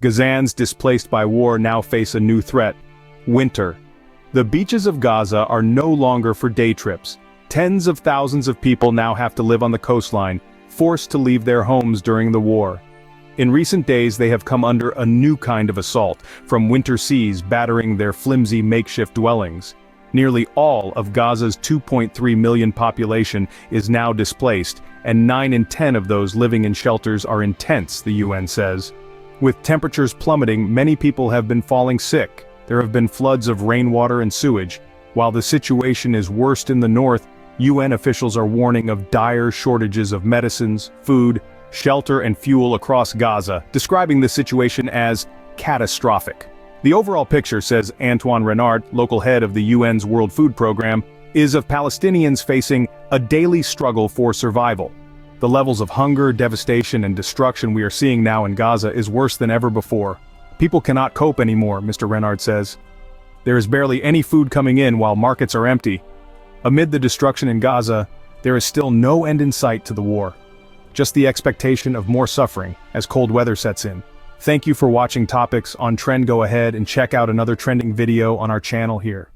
Gazans displaced by war now face a new threat: winter. The beaches of Gaza are no longer for day trips. Tens of thousands of people now have to live on the coastline, forced to leave their homes during the war. In recent days they have come under a new kind of assault, from winter seas battering their flimsy makeshift dwellings. Nearly all of Gaza's 2.3 million population is now displaced, and 9 in 10 of those living in shelters are in tents, the UN says. With temperatures plummeting, many people have been falling sick. There have been floods of rainwater and sewage. While the situation is worst in the north, UN officials are warning of dire shortages of medicines, food, shelter and fuel across Gaza, describing the situation as catastrophic. The overall picture, says Antoine Renard, local head of the UN's World Food Program, is of Palestinians facing a daily struggle for survival. The levels of hunger, devastation and destruction we are seeing now in Gaza is worse than ever before. People cannot cope anymore, Mr. Renard says. There is barely any food coming in while markets are empty. Amid the destruction in Gaza, there is still no end in sight to the war. Just the expectation of more suffering as cold weather sets in. Thank you for watching Topics on Trend. Go ahead and check out another trending video on our channel here.